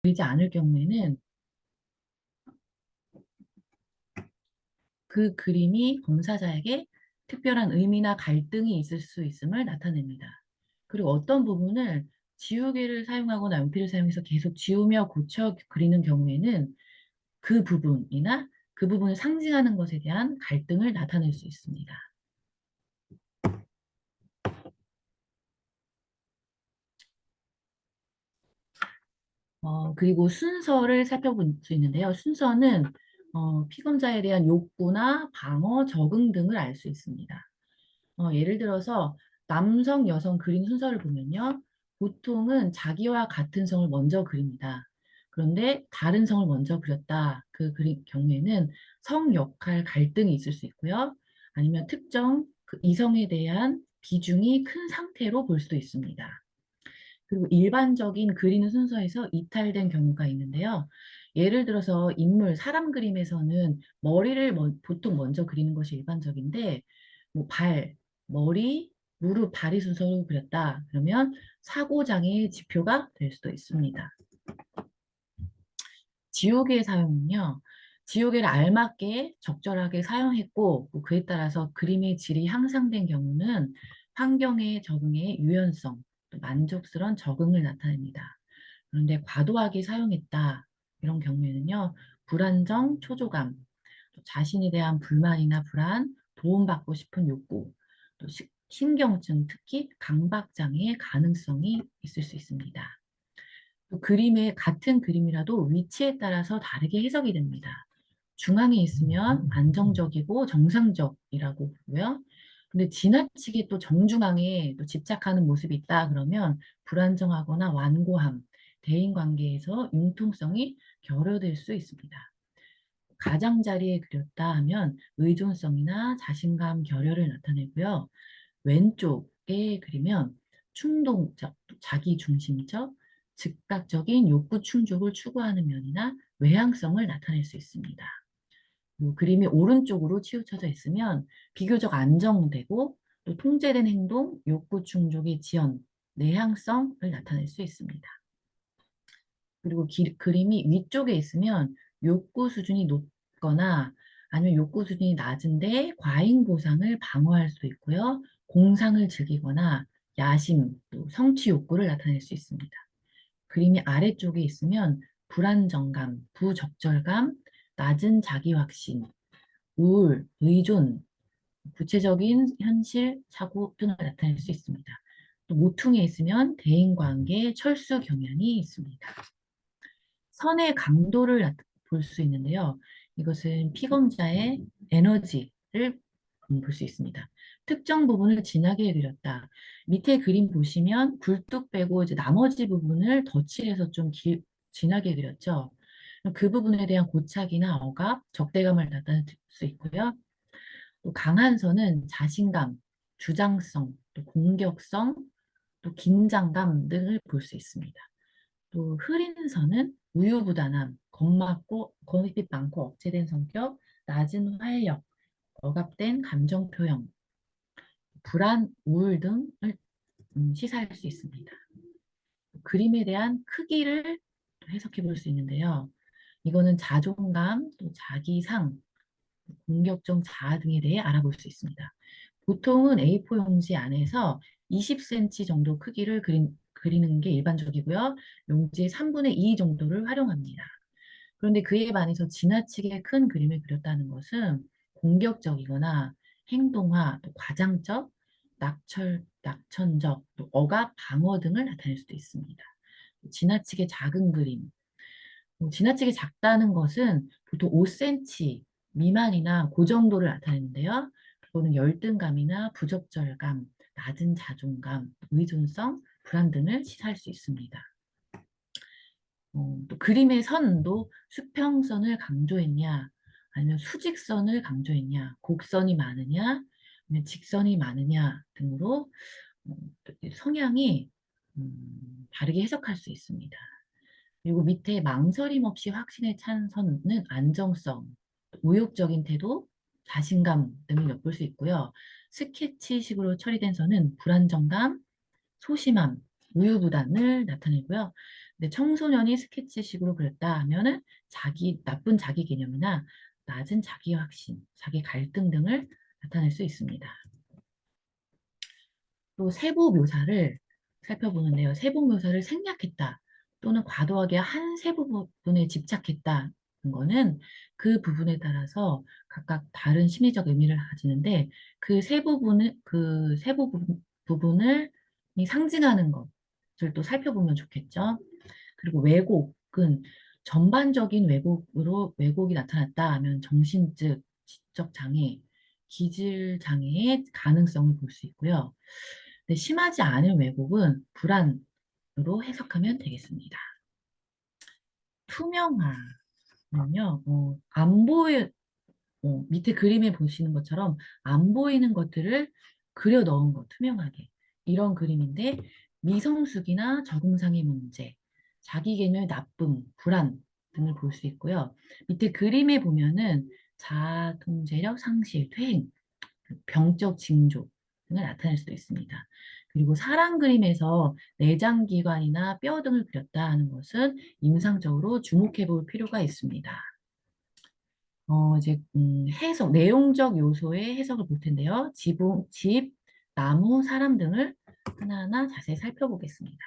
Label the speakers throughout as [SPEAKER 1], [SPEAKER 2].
[SPEAKER 1] 그리지 않을 경우에는 그 그림이 검사자에게 특별한 의미나 갈등이 있을 수 있음을 나타냅니다. 그리고 어떤 부분을 지우개를 사용하거나 연필을 사용해서 계속 지우며 고쳐 그리는 경우에는 그 부분이나 그 부분을 상징하는 것에 대한 갈등을 나타낼 수 있습니다. 그리고 순서를 살펴볼 수 있는데요. 순서는 피검자에 대한 욕구나 방어, 적응 등을 알 수 있습니다. 예를 들어서 남성, 여성 그림 순서를 보면요. 보통은 자기와 같은 성을 먼저 그립니다. 그런데 다른 성을 먼저 그렸다. 그 그림 경우에는 성 역할 갈등이 있을 수 있고요. 아니면 특정 그 이성에 대한 비중이 큰 상태로 볼 수도 있습니다. 그리고 일반적인 그리는 순서에서 이탈된 경우가 있는데요. 예를 들어서 인물, 사람 그림에서는 머리를 보통 먼저 그리는 것이 일반적인데, 뭐 발, 머리, 무릎, 다리 순서로 그렸다. 그러면 사고장애의 지표가 될 수도 있습니다. 지우개 사용은요. 지우개를 알맞게 적절하게 사용했고 뭐 그에 따라서 그림의 질이 향상된 경우는 환경에 적응의 유연성, 또 만족스러운 적응을 나타냅니다. 그런데 과도하게 사용했다. 이런 경우에는요. 불안정, 초조감, 또 자신에 대한 불만이나 불안, 도움받고 싶은 욕구, 또 신경증, 특히 강박장애의 가능성이 있을 수 있습니다. 또 그림의 같은 그림이라도 위치에 따라서 다르게 해석이 됩니다. 중앙에 있으면 안정적이고 정상적이라고 보고요. 근데 지나치게 또 정중앙에 또 집착하는 모습이 있다 그러면 불안정하거나 완고함, 대인관계에서 융통성이 결여될 수 있습니다. 가장자리에 그렸다 하면 의존성이나 자신감 결여를 나타내고요. 왼쪽에 그리면 충동적, 자기중심적, 즉각적인 욕구 충족을 추구하는 면이나 외향성을 나타낼 수 있습니다. 그림이 오른쪽으로 치우쳐져 있으면 비교적 안정되고 또 통제된 행동, 욕구 충족의 지연, 내향성을 나타낼 수 있습니다. 그리고 그림이 위쪽에 있으면 욕구 수준이 높거나 아니면 욕구 수준이 낮은데 과잉 보상을 방어할 수도 있고요. 공상을 즐기거나 야심, 또 성취 욕구를 나타낼 수 있습니다. 그림이 아래쪽에 있으면 불안정감, 부적절감, 낮은 자기 확신, 우울, 의존, 구체적인 현실, 사고 등을 나타낼 수 있습니다. 또 모퉁이에 있으면 대인관계, 철수 경향이 있습니다. 선의 강도를 볼 수 있는데요. 이것은 피검자의 에너지를 볼 수 있습니다. 특정 부분을 진하게 그렸다. 밑에 그림 보시면 굴뚝 빼고 이제 나머지 부분을 덧칠해서 좀 진하게 그렸죠. 그 부분에 대한 고착이나 억압, 적대감을 나타낼 수 있고요. 또 강한 선은 자신감, 주장성, 또 공격성, 또 긴장감 등을 볼 수 있습니다. 또 흐린 선은 우유부단함, 겁이 많고 억제된 성격, 낮은 활력, 억압된 감정 표현, 불안, 우울 등을 시사할 수 있습니다. 그림에 대한 크기를 해석해 볼 수 있는데요. 이거는 자존감, 또 자기상, 공격적 자아 등에 대해 알아볼 수 있습니다. 보통은 A4 용지 안에서 20cm 정도 크기를 그리는 게 일반적이고요. 용지의 3분의 2 정도를 활용합니다. 그런데 그에 반해서 지나치게 큰 그림을 그렸다는 것은 공격적이거나 행동화, 또 과장적, 낙천적, 또 억압, 방어 등을 나타낼 수도 있습니다. 지나치게 작은 그림, 지나치게 작다는 것은 보통 5cm 미만이나 그 정도를 나타내는데요. 그거는 열등감이나 부적절감, 낮은 자존감, 의존성, 불안 등을 시사할 수 있습니다. 또 그림의 선도 수평선을 강조했냐, 아니면 수직선을 강조했냐, 곡선이 많으냐, 아니면 직선이 많으냐 등으로 성향이 다르게 해석할 수 있습니다. 그리고 밑에 망설임 없이 확신에 찬 선은 안정성, 우욕적인 태도, 자신감 등을 엿볼 수 있고요. 스케치식으로 처리된 선은 불안정감, 소심함, 우유부단을 나타내고요. 근데 청소년이 스케치식으로 그렸다 하면은 나쁜 자기 개념이나 낮은 자기 확신, 자기 갈등 등을 나타낼 수 있습니다. 또 세부 묘사를 살펴보는데요. 세부 묘사를 생략했다 또는 과도하게 한 세부 부분에 집착했다는 거는 그 부분에 따라서 각각 다른 심리적 의미를 가지는데 그 세부 부분을 이 상징하는 것을 또 살펴보면 좋겠죠. 그리고 왜곡은 전반적인 왜곡이 나타났다 하면 정신적, 지적 장애, 기질 장애의 가능성을 볼 수 있고요. 근데 심하지 않은 왜곡은 불안으로 해석하면 되겠습니다. 투명화는요, 안 보여, 밑에 그림에 보시는 것처럼 안 보이는 것들을 그려 넣은 거, 투명하게. 이런 그림인데 미성숙이나 적응상의 문제, 자기 개념의 나쁨, 불안 등을 볼 수 있고요. 밑에 그림에 보면은 자아 통제력 상실, 퇴행, 병적 징조 등을 나타낼 수도 있습니다. 그리고 사람 그림에서 내장기관이나 뼈 등을 그렸다 하는 것은 임상적으로 주목해 볼 필요가 있습니다. 해석, 내용적 요소의 해석을 볼 텐데요. 집, 나무, 사람 등을 하나하나 자세히 살펴보겠습니다.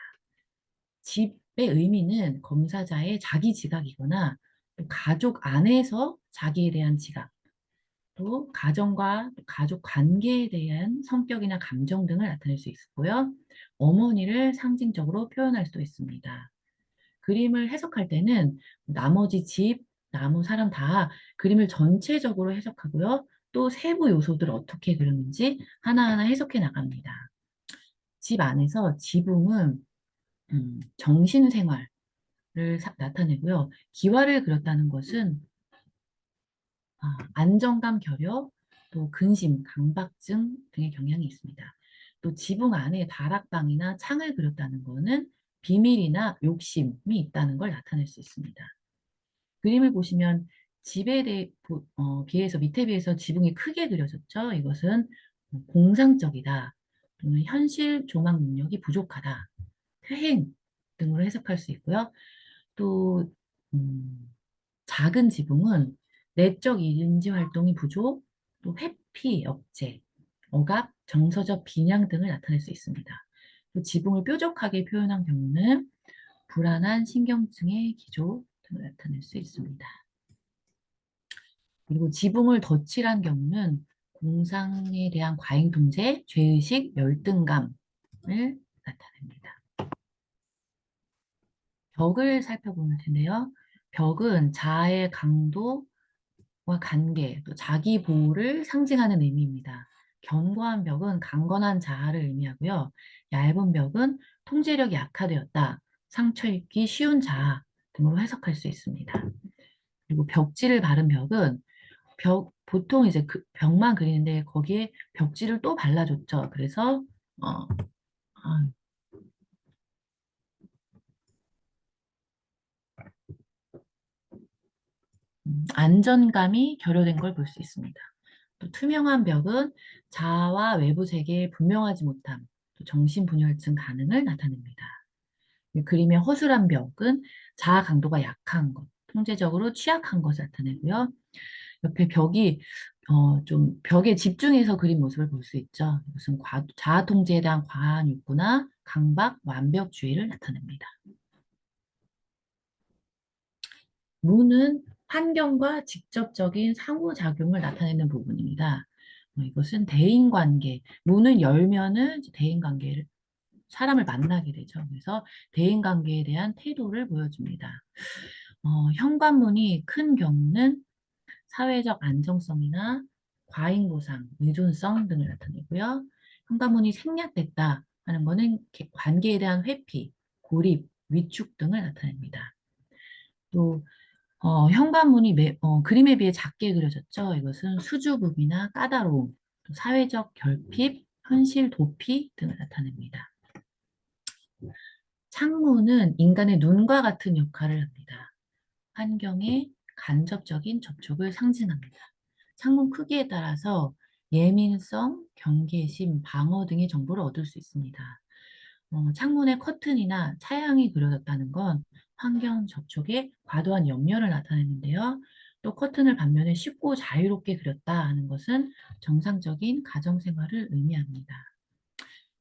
[SPEAKER 1] 집의 의미는 검사자의 자기 지각이거나 또 가족 안에서 자기에 대한 지각, 또 가정과 가족 관계에 대한 성격이나 감정 등을 나타낼 수 있고요. 어머니를 상징적으로 표현할 수도 있습니다. 그림을 해석할 때는 나머지 집, 나무, 사람 다 그림을 전체적으로 해석하고요. 또 세부 요소들을 어떻게 그렸는지 하나하나 해석해 나갑니다. 집 안에서 지붕은 정신생활을 나타내고요. 기와를 그렸다는 것은 안정감, 결여, 또 근심, 강박증 등의 경향이 있습니다. 또 지붕 안에 다락방이나 창을 그렸다는 것은 비밀이나 욕심이 있다는 걸 나타낼 수 있습니다. 그림을 보시면 비해서 밑에 비해서 지붕이 크게 그려졌죠. 이것은 공상적이다 또는 현실 조망 능력이 부족하다, 퇴행 등으로 해석할 수 있고요. 또 작은 지붕은 내적 인지 활동이 부족, 또 회피, 억제, 억압, 정서적 비냥 등을 나타낼 수 있습니다. 또 지붕을 뾰족하게 표현한 경우는 불안한 신경증의 기조 등을 나타낼 수 있습니다. 그리고 지붕을 덧칠한 경우는 공상에 대한 과잉 통제, 죄의식, 열등감을 나타냅니다. 벽을 살펴볼 텐데요. 벽은 자아의 강도와 관계, 또 자기 보호를 상징하는 의미입니다. 견고한 벽은 강건한 자아를 의미하고요. 얇은 벽은 통제력이 약화되었다, 상처 입기 쉬운 자아 등으로 해석할 수 있습니다. 그리고 벽지를 바른 벽은 보통 이제 그 벽만 그리는데 거기에 벽지를 또 발라줬죠. 그래서 어, 아, 안전감이 결여된 걸 볼 수 있습니다. 또 투명한 벽은 자아와 외부 세계에 분명하지 못함, 또 정신분열증 가능을 나타냅니다. 그림의 허술한 벽은 자아 강도가 약한 것, 통제적으로 취약한 것을 나타내고요. 옆에 벽이 좀 벽에 집중해서 그린 모습을 볼 수 있죠. 이것은 자아 통제에 대한 과한 욕구나 강박, 완벽주의를 나타냅니다. 무는 환경과 직접적인 상호작용을 나타내는 부분입니다. 이것은 대인관계, 문을 열면은 이제 대인관계를 사람을 만나게 되죠. 그래서 대인관계에 대한 태도를 보여줍니다. 현관문이 큰 경우는 사회적 안정성이나 과잉보상, 의존성 등을 나타내고요. 현관문이 생략됐다 하는 것은 관계에 대한 회피, 고립, 위축 등을 나타냅니다. 또 현관문이 그림에 비해 작게 그려졌죠. 이것은 수줍음이나 까다로움, 또 사회적 결핍, 현실 도피 등을 나타냅니다. 창문은 인간의 눈과 같은 역할을 합니다. 환경에 간접적인 접촉을 상징합니다. 창문 크기에 따라서 예민성, 경계심, 방어 등의 정보를 얻을 수 있습니다. 창문에 커튼이나 차양이 그려졌다는 건 환경 접촉에 과도한 염려를 나타내는데요. 또 커튼을 반면에 쉽고 자유롭게 그렸다 하는 것은 정상적인 가정 생활을 의미합니다.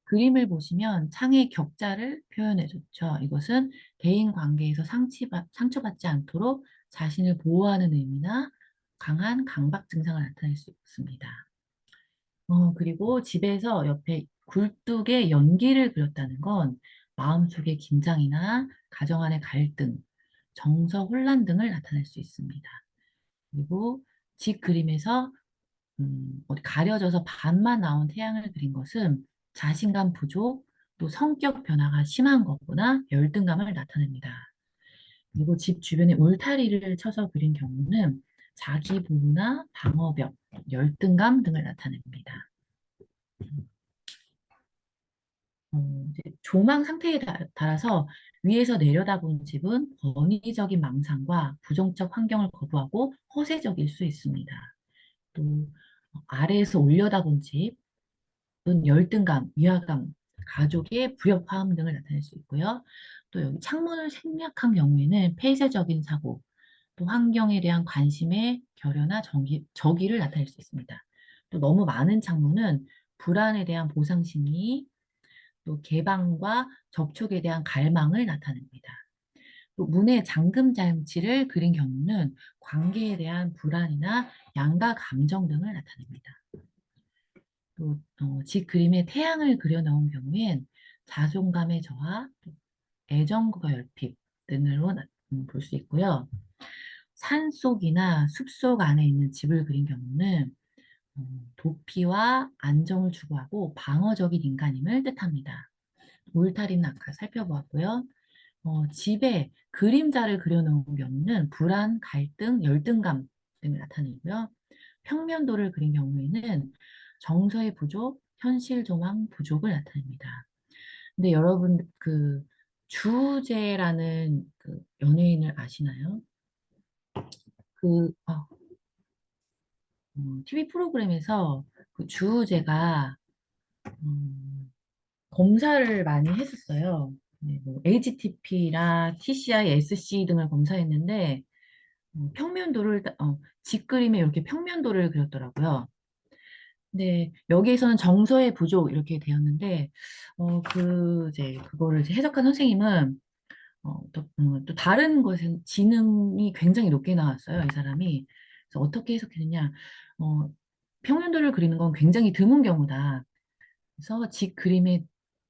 [SPEAKER 1] 그림을 보시면 창의 격자를 표현해줬죠. 이것은 대인 관계에서 상처받지 않도록 자신을 보호하는 의미나 강한 강박 증상을 나타낼 수 있습니다. 그리고 집에서 옆에 굴뚝에 연기를 그렸다는 건 마음속의 긴장이나 가정 안의 갈등, 정서 혼란 등을 나타낼 수 있습니다. 그리고 집 그림에서 어디 가려져서 반만 나온 태양을 그린 것은 자신감 부족, 또 성격 변화가 심한 거거나 열등감을 나타냅니다. 그리고 집 주변에 울타리를 쳐서 그린 경우는 자기 보호나 방어벽, 열등감 등을 나타냅니다. 이제 조망 상태에 따라서 위에서 내려다본 집은 권위적인 망상과 부정적 환경을 거부하고 허세적일 수 있습니다. 또 아래에서 올려다본 집은 열등감, 위화감, 가족의 불협화음 등을 나타낼 수 있고요. 또 여기 창문을 생략한 경우에는 폐쇄적인 사고, 또 환경에 대한 관심의 결여나 저기를 나타낼 수 있습니다. 또 너무 많은 창문은 불안에 대한 보상 심리, 또 개방과 접촉에 대한 갈망을 나타냅니다. 또 문의 잠금 장치를 그린 경우는 관계에 대한 불안이나 양가 감정 등을 나타냅니다. 또 집 그림에 태양을 그려놓은 경우엔 자존감의 저하, 애정과 결핍 등으로 볼 수 있고요. 산속이나 숲속 안에 있는 집을 그린 경우는 도피와 안정을 추구하고 방어적인 인간임을 뜻합니다. 울타리는 아까 살펴보았고요. 집에 그림자를 그려놓은 경우는 불안, 갈등, 열등감 등을 나타내고요. 평면도를 그린 경우에는 정서의 부족, 현실 조망 부족을 나타냅니다. 근데 여러분 그 주제라는 그 연예인을 아시나요? 그 TV 프로그램에서 그 주제가 검사를 많이 했었어요. 네, 뭐 HTTP나 TCI, SC 등을 검사했는데 평면도를 직그림에 이렇게 평면도를 그렸더라고요. 네, 여기에서는 정서의 부족 이렇게 되었는데 이제 그거를 이제 해석한 선생님은 또 다른 것은 지능이 굉장히 높게 나왔어요, 이 사람이. 그래서 어떻게 해석했느냐? 어, 평면도를 그리는 건 굉장히 드문 경우다. 그래서 직 그림에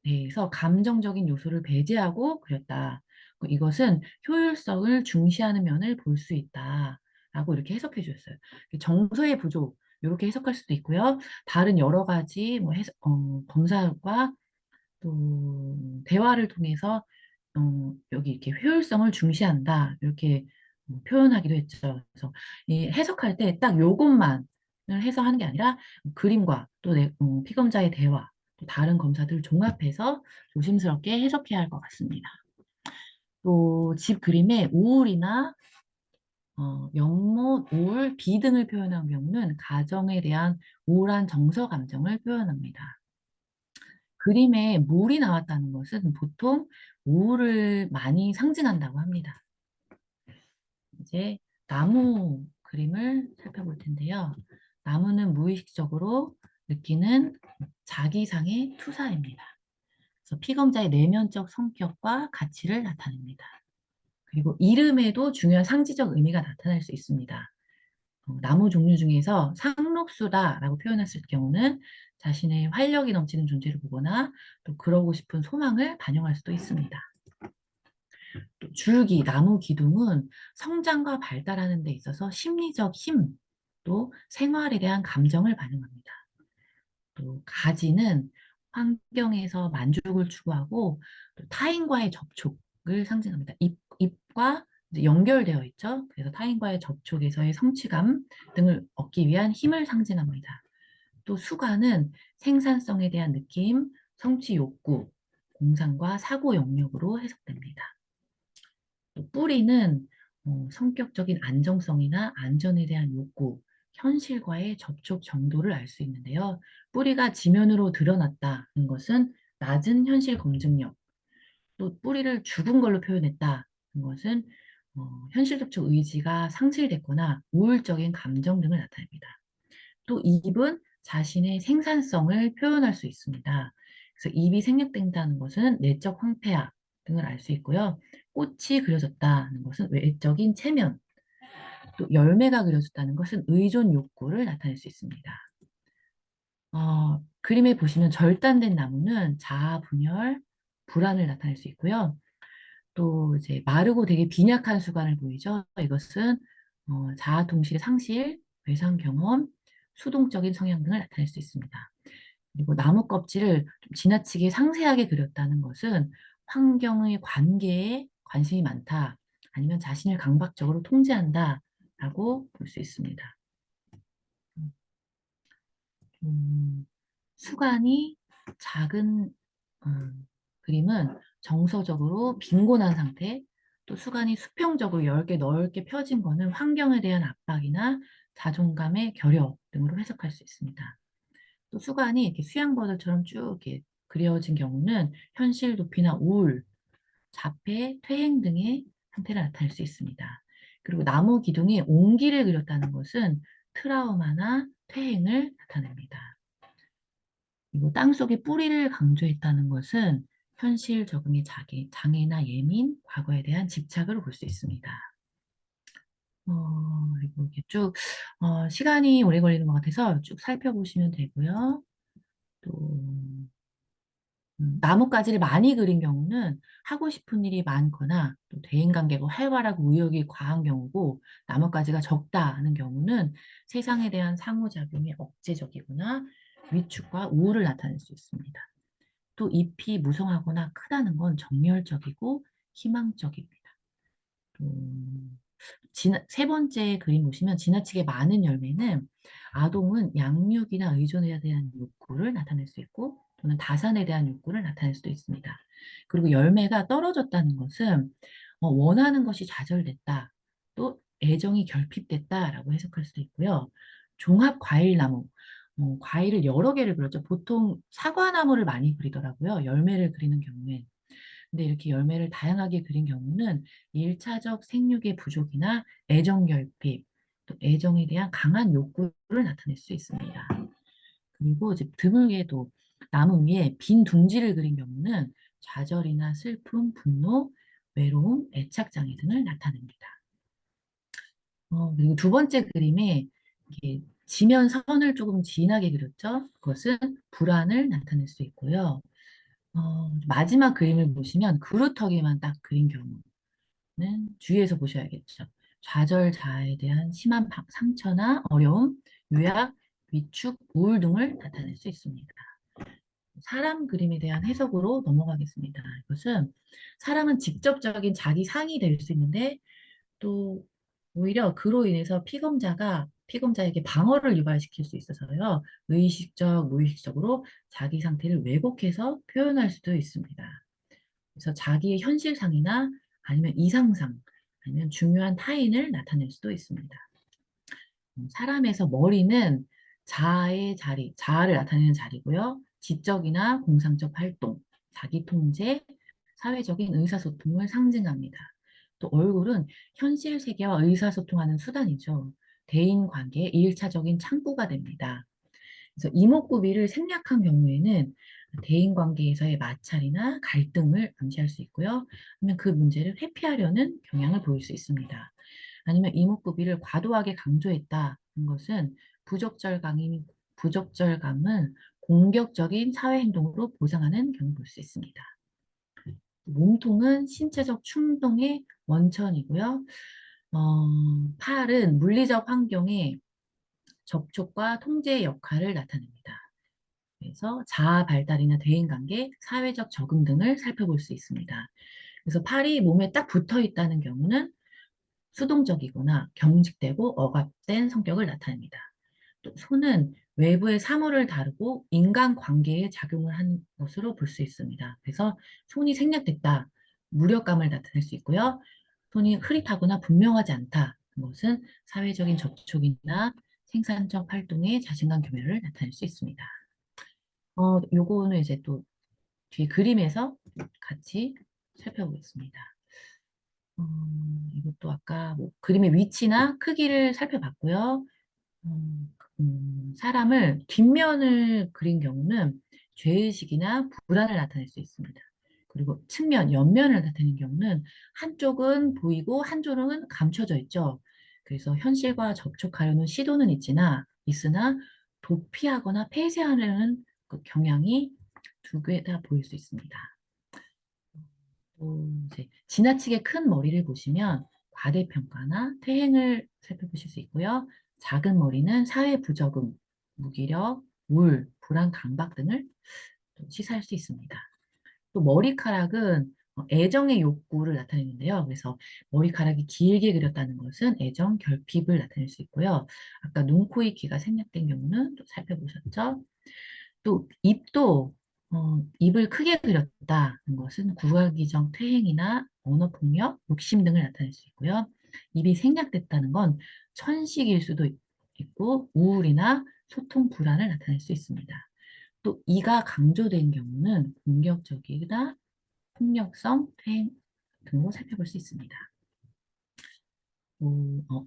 [SPEAKER 1] 대해서 감정적인 요소를 배제하고 그렸다. 이것은 효율성을 중시하는 면을 볼 수 있다. 라고 이렇게 해석해 주셨어요. 정서의 부족, 이렇게 해석할 수도 있고요. 다른 여러 가지 뭐 검사과 또 대화를 통해서 여기 이렇게 효율성을 중시한다. 이렇게 표현하기도 했죠. 그래서 이 해석할 때 딱 요것만을 해석하는 게 아니라 그림과 또 피검자의 대화, 또 다른 검사들을 종합해서 조심스럽게 해석해야 할 것 같습니다. 또 집 그림에 우울이나 연못, 우울, 비등을 표현한 경우는 가정에 대한 우울한 정서 감정을 표현합니다. 그림에 물이 나왔다는 것은 보통 우울을 많이 상징한다고 합니다. 이제 나무 그림을 살펴볼 텐데요. 나무는 무의식적으로 느끼는 자기상의 투사입니다. 그래서 피검자의 내면적 성격과 가치를 나타냅니다. 그리고 이름에도 중요한 상징적 의미가 나타날 수 있습니다. 나무 종류 중에서 상록수다라고 표현했을 경우는 자신의 활력이 넘치는 존재를 보거나 또 그러고 싶은 소망을 반영할 수도 있습니다. 또 줄기, 나무 기둥은 성장과 발달하는 데 있어서 심리적 힘, 또 생활에 대한 감정을 반영합니다. 또 가지는 환경에서 만족을 추구하고 또 타인과의 접촉을 상징합니다. ip과 이제 연결되어 있죠. 그래서 타인과의 접촉에서의 성취감 등을 얻기 위한 힘을 상징합니다. 또 수가는 생산성에 대한 느낌, 성취 욕구, 공상과 사고 영역으로 해석됩니다. 또 뿌리는 성격적인 안정성이나 안전에 대한 욕구, 현실과의 접촉 정도를 알 수 있는데요. 뿌리가 지면으로 드러났다는 것은 낮은 현실 검증력, 또 뿌리를 죽은 걸로 표현했다. 것은 현실 접촉 의지가 상실됐거나 우울적인 감정 등을 나타냅니다. 또 입은 자신의 생산성을 표현할 수 있습니다. 그래서 입이 생략된다는 것은 내적 황폐화 등을 알 수 있고요. 꽃이 그려졌다는 것은 외적인 체면, 또 열매가 그려졌다는 것은 의존 욕구를 나타낼 수 있습니다. 그림에 보시면 절단된 나무는 자아 분열, 불안을 나타낼 수 있고요. 또 이제 마르고 되게 빈약한 수관을 보이죠. 이것은 자아 동실의 상실, 외상 경험, 수동적인 성향 등을 나타낼 수 있습니다. 그리고 나무 껍질을 좀 지나치게 상세하게 그렸다는 것은 환경의 관계에 관심이 많다, 아니면 자신을 강박적으로 통제한다라고 볼 수 있습니다. 음, 수간이 작은 그림은 정서적으로 빈곤한 상태, 또 수간이 수평적으로 얇게 넓게 펴진 거는 환경에 대한 압박이나 자존감의 결여 등으로 해석할 수 있습니다. 또 수간이 이렇게 수양버들처럼 쭉 이렇게 그려진 경우는 현실 도피나 우울, 자폐, 퇴행 등의 상태를 나타낼 수 있습니다. 그리고 나무 기둥에 옹기를 그렸다는 것은 트라우마나 퇴행을 나타냅니다. 그리고 땅속에 뿌리를 강조했다는 것은 현실 적응의 장애나 예민, 과거에 대한 집착을 볼 수 있습니다. 그리고 이렇게 쭉 시간이 오래 걸리는 것 같아서 쭉 살펴보시면 되고요. 또 나뭇가지를 많이 그린 경우는 하고 싶은 일이 많거나 또 대인관계가 활발하고 의욕이 과한 경우고, 나뭇가지가 적다 하는 경우는 세상에 대한 상호작용이 억제적이거나 위축과 우울을 나타낼 수 있습니다. 또 잎이 무성하거나 크다는 건 정열적이고 희망적입니다. 세 번째 그림 보시면 지나치게 많은 열매는 아동은 양육이나 의존에 대한 욕구를 나타낼 수 있고, 또는 다산에 대한 욕구를 나타낼 수도 있습니다. 그리고 열매가 떨어졌다는 것은 원하는 것이 좌절됐다, 또 애정이 결핍됐다라고 해석할 수도 있고요. 종합 과일나무, 과일을 여러 개를 그렸죠. 보통 사과나무를 많이 그리더라고요. 열매를 그리는 경우에. 근데 이렇게 열매를 다양하게 그린 경우는 1차적 생육의 부족이나 애정 결핍, 또 애정에 대한 강한 욕구를 나타낼 수 있습니다. 그리고 이제 드물게도 나무 위에 빈 둥지를 그린 경우는 좌절이나 슬픔, 분노, 외로움, 애착장애 등을 나타냅니다. 그리고 두 번째 그림에 이렇게 지면 선을 조금 진하게 그렸죠. 그것은 불안을 나타낼 수 있고요. 마지막 그림을 보시면 그루터기만 딱 그린 경우는 주의해서 보셔야겠죠. 좌절자에 대한 심한 상처나 어려움, 요약, 위축, 우울 등을 나타낼 수 있습니다. 사람 그림에 대한 해석으로 넘어가겠습니다. 이것은 사람은 직접적인 자기 상이 될 수 있는데, 또 오히려 그로 인해서 피검자에게 방어를 유발시킬 수 있어서요. 의식적, 무의식적으로 자기 상태를 왜곡해서 표현할 수도 있습니다. 그래서 자기의 현실상이나 아니면 이상상, 아니면 중요한 타인을 나타낼 수도 있습니다. 사람에서 머리는 자아의 자리, 자아를 나타내는 자리고요. 지적이나 공상적 활동, 자기 통제, 사회적인 의사소통을 상징합니다. 또 얼굴은 현실 세계와 의사소통하는 수단이죠. 대인 관계의 일차적인 창구가 됩니다. 그래서 이목구비를 생략한 경우에는 대인 관계에서의 마찰이나 갈등을 암시할 수 있고요. 아니면 그 문제를 회피하려는 경향을 보일 수 있습니다. 아니면 이목구비를 과도하게 강조했다는 것은 부적절감은 공격적인 사회 행동으로 보상하는 경우를 볼 수 있습니다. 몸통은 신체적 충동의 원천이고요. 팔은 물리적 환경의 접촉과 통제의 역할을 나타냅니다. 그래서 자아 발달이나 대인관계, 사회적 적응 등을 살펴볼 수 있습니다. 그래서 팔이 몸에 딱 붙어 있다는 경우는 수동적이거나 경직되고 억압된 성격을 나타냅니다. 또 손은 외부의 사물을 다루고 인간관계에 작용을 한 것으로 볼 수 있습니다. 그래서 손이 생략됐다, 무력감을 나타낼 수 있고요. 손이 흐릿하거나 분명하지 않다, 그것은 사회적인 접촉이나 생산적 활동에 자신감 교멸을 나타낼 수 있습니다. 요거는 이제 또 뒤에 그림에서 같이 살펴보겠습니다. 이것도 아까 뭐 그림의 위치나 크기를 살펴봤고요. 사람을 뒷면을 그린 경우는 죄의식이나 불안을 나타낼 수 있습니다. 그리고 측면, 옆면을 나타내는 경우는 한쪽은 보이고 한쪽은 감춰져 있죠. 그래서 현실과 접촉하려는 시도는 있으나 도피하거나 폐쇄하려는 그 경향이 두 개 다 보일 수 있습니다. 또 이제 지나치게 큰 머리를 보시면 과대평가나 퇴행을 살펴보실 수 있고요. 작은 머리는 사회 부적응, 무기력, 우울, 불안, 강박 등을 또 시사할 수 있습니다. 또 머리카락은 애정의 욕구를 나타내는데요. 그래서 머리카락이 길게 그렸다는 것은 애정, 결핍을 나타낼 수 있고요. 아까 눈, 코, 입, 귀가 생략된 경우는 또 살펴보셨죠? 또 입도 입을 크게 그렸다는 것은 국어기정 퇴행이나 언어폭력, 욕심 등을 나타낼 수 있고요. 입이 생략됐다는 건 천식일 수도 있고 우울이나 소통 불안을 나타낼 수 있습니다. 또 이가 강조된 경우는 공격적이나 폭력성 퇴행 등으로 살펴볼 수 있습니다.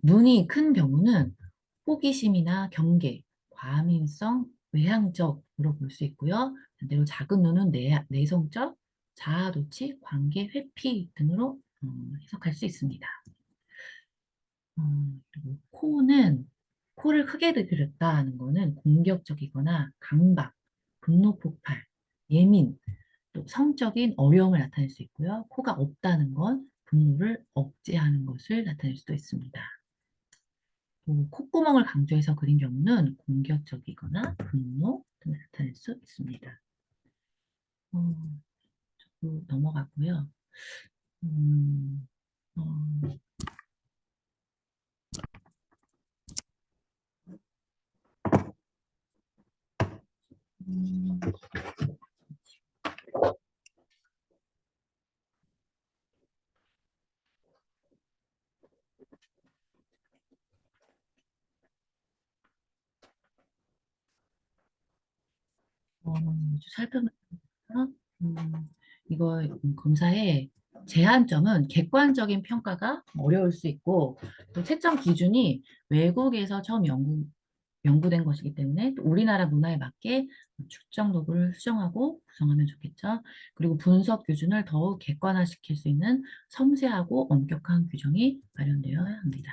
[SPEAKER 1] 눈이 큰 경우는 호기심이나 경계, 과민성, 외향적으로 볼 수 있고요. 반대로 작은 눈은 내성적, 자아도취, 관계, 회피 등으로 해석할 수 있습니다. 그리고 코를 크게 그렸다는 것은 공격적이거나 강박, 분노 폭발, 예민, 또 성적인 어려움을 나타낼 수 있고요. 코가 없다는 건 분노를 억제하는 것을 나타낼 수도 있습니다. 콧구멍을 강조해서 그린 경우는 공격적이거나 분노 등을 나타낼 수 있습니다. 어, 넘어가고요. 음, 어, 음, 살펴보면 음, 이거 검사의 제한점은 객관적인 평가가 어려울 수 있고 또 채점 기준이 외국에서 처음 연구된 것이기 때문에 또 우리나라 문화에 맞게 측정 도구를 수정하고 구성하면 좋겠죠. 그리고 분석 기준을 더욱 객관화시킬 수 있는 섬세하고 엄격한 규정이 마련되어야 합니다.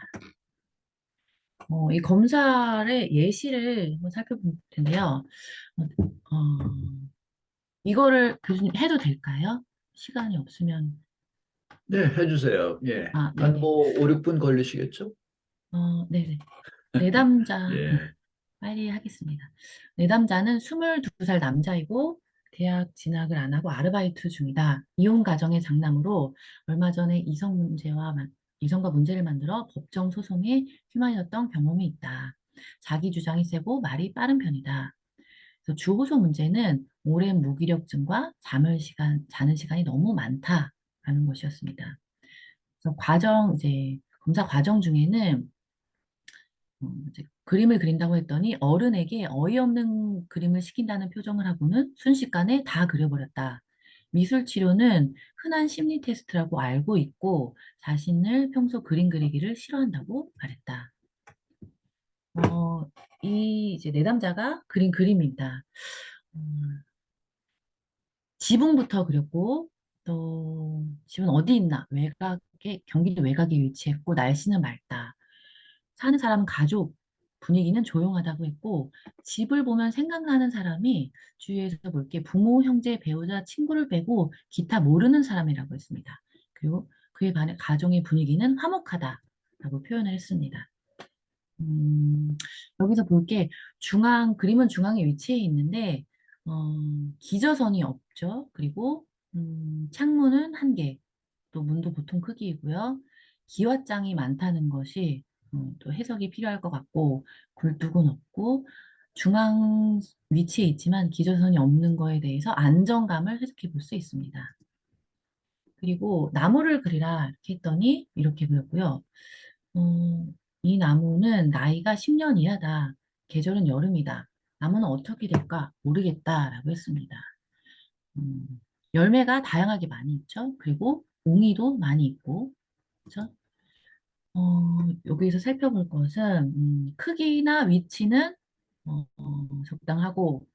[SPEAKER 1] 이 검사의 예시를 한번 살펴볼 텐데요. 이거를 교수님 해도 될까요? 시간이 없으면.
[SPEAKER 2] 네, 해주세요. 예.
[SPEAKER 1] 아,
[SPEAKER 2] 한
[SPEAKER 1] 네네.
[SPEAKER 2] 뭐 5, 6분 걸리시겠죠?
[SPEAKER 1] 네네. 내담자,
[SPEAKER 2] 예.
[SPEAKER 1] 빨리 하겠습니다. 내담자는 22살 남자이고, 대학 진학을 안 하고 아르바이트 중이다. 이혼 가정의 장남으로 얼마 전에 이성과 문제를 만들어 법정 소송에 휘말렸던 경험이 있다. 자기 주장이 세고 말이 빠른 편이다. 그래서 주호소 문제는 오랜 무기력증과 자는 시간이 너무 많다라는 것이었습니다. 그래서 이제 검사 과정 중에는 이제 그림을 그린다고 했더니 어른에게 어이없는 그림을 시킨다는 표정을 하고는 순식간에 다 그려버렸다. 미술 치료는 흔한 심리 테스트라고 알고 있고 자신을 평소 그림 그리기를 싫어한다고 말했다. 이 이제 내담자가 그린 그림입니다. 음, 지붕부터 그렸고 또 집은 어디 있나 경기도 외곽에 위치했고 날씨는 맑다. 사는 사람은 가족, 분위기는 조용하다고 했고 집을 보면 생각나는 사람이 주위에서 볼 게 부모, 형제, 배우자, 친구를 빼고 기타 모르는 사람이라고 했습니다. 그리고 그에 반해 가정의 분위기는 화목하다라고 표현을 했습니다. 음, 여기서 볼 게 그림은 중앙에 위치해 있는데, 어, 기저선이 없죠. 그리고, 창문은 한 개, 또 문도 보통 크기이고요. 기와장이 많다는 것이 또 해석이 필요할 것 같고, 굴뚝은 없고, 중앙 위치에 있지만 기저선이 없는 거에 대해서 안정감을 해석해 볼 수 있습니다. 그리고 나무를 그리라 이렇게 했더니 이렇게 그렸고요. 어, 이 나무는 나이가 10년 이하다. 계절은 여름이다. 나무는 어떻게 될까 모르겠다라고 했습니다. 음, 열매가 다양하게 많이 있죠. 그리고 옹이도 많이 있고, 그렇죠? 여기서 살펴볼 것은 크기나 위치는 적당하고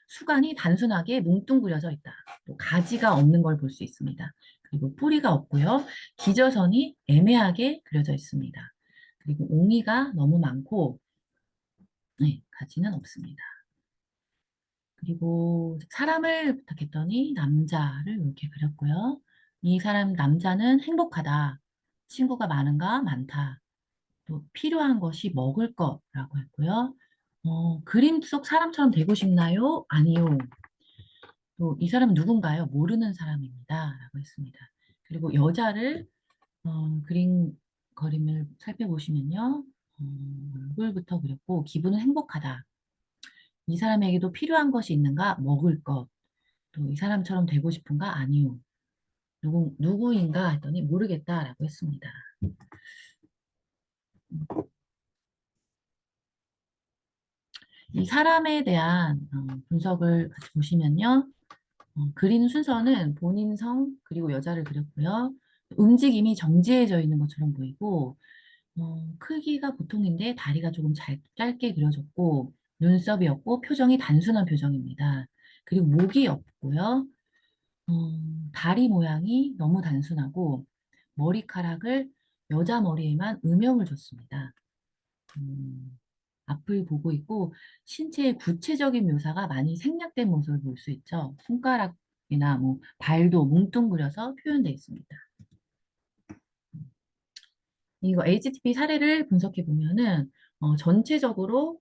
[SPEAKER 1] 수간이 단순하게 뭉뚱그려져 있다. 또 가지가 없는 걸 볼 수 있습니다. 그리고 뿌리가 없고요. 기저선이 애매하게 그려져 있습니다. 그리고 옹이가 너무 많고 네, 가지는 없습니다. 그리고 사람을 부탁했더니 남자를 이렇게 그렸고요. 이 사람 남자는 행복하다. 친구가 많은가? 많다. 또 필요한 것이 먹을 거라고 했고요. 그림 속 사람처럼 되고 싶나요? 아니요. 또 이 사람은 누군가요? 모르는 사람입니다. 라고 했습니다. 그리고 여자를 그림을 살펴보시면요. 얼굴부터 그렸고 기분은 행복하다. 이 사람에게도 필요한 것이 있는가? 먹을 것. 또 이 사람처럼 되고 싶은가? 아니요. 누구인가 했더니 모르겠다라고 했습니다. 이 사람에 대한 분석을 같이 보시면요. 그린 순서는 본인 성, 그리고 여자를 그렸고요. 움직임이 정지해져 있는 것처럼 보이고, 크기가 보통인데 다리가 조금 짧게 그려졌고, 눈썹이 없고, 표정이 단순한 표정입니다. 그리고 목이 없고요. 다리 모양이 너무 단순하고, 머리카락을 여자 머리에만 음영을 줬습니다. 음, 앞을 보고 있고 신체의 구체적인 묘사가 많이 생략된 모습을 볼 수 있죠. 손가락이나 뭐 발도 뭉뚱그려서 표현되어 있습니다. 이거 HTP 사례를 분석해 보면은 전체적으로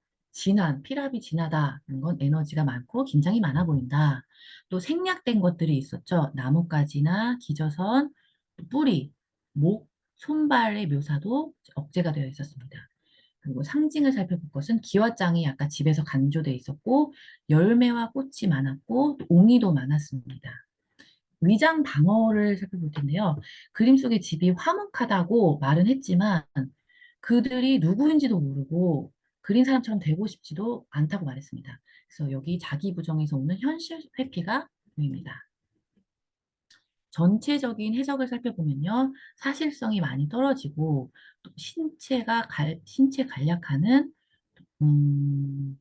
[SPEAKER 1] 피랍이 진하다는 건 에너지가 많고 긴장이 많아 보인다. 또 생략된 것들이 있었죠. 나뭇가지나 기저선, 뿌리, 목, 손발의 묘사도 억제가 되어 있었습니다. 그리고 상징을 살펴볼 것은 기와장이 아까 집에서 강조돼 있었고 열매와 꽃이 많았고 또 옹이도 많았습니다. 위장 방어를 살펴볼 텐데요. 그림 속의 집이 화목하다고 말은 했지만 그들이 누구인지도 모르고 그린 사람처럼 되고 싶지도 않다고 말했습니다. 그래서 여기 자기 부정에서 오는 현실 회피가 보입니다. 전체적인 해석을 살펴보면요. 사실성이 많이 떨어지고 또 신체 간략화는 음,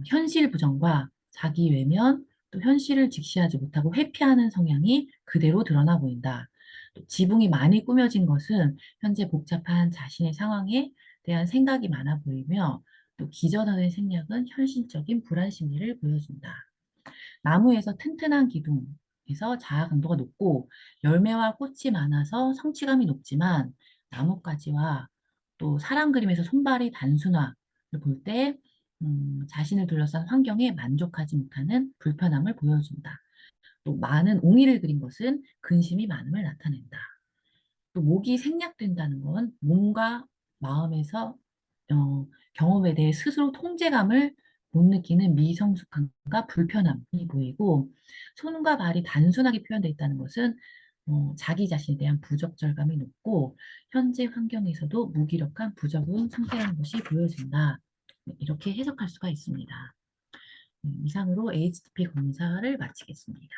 [SPEAKER 1] 현실 부정과 자기 외면, 또 현실을 직시하지 못하고 회피하는 성향이 그대로 드러나 보인다. 또 지붕이 많이 꾸며진 것은 현재 복잡한 자신의 상황에 대한 생각이 많아 보이며 또 기저단의 생략은 현실적인 불안 심리를 보여준다. 나무에서 튼튼한 기둥에서 자아 강도가 높고 열매와 꽃이 많아서 성취감이 높지만 나뭇가지와 또 사람 그림에서 손발이 단순화를 볼 때 자신을 둘러싼 환경에 만족하지 못하는 불편함을 보여준다. 또 많은 옹이를 그린 것은 근심이 많음을 나타낸다. 또 목이 생략된다는 건 몸과 마음에서 경험에 대해 스스로 통제감을 못 느끼는 미성숙함과 불편함이 보이고 손과 발이 단순하게 표현되어 있다는 것은 자기 자신에 대한 부적절감이 높고 현재 환경에서도 무기력한 부적응 상태라는 것이 보여진다. 네, 이렇게 해석할 수가 있습니다. 이상으로 HTP 검사를 마치겠습니다.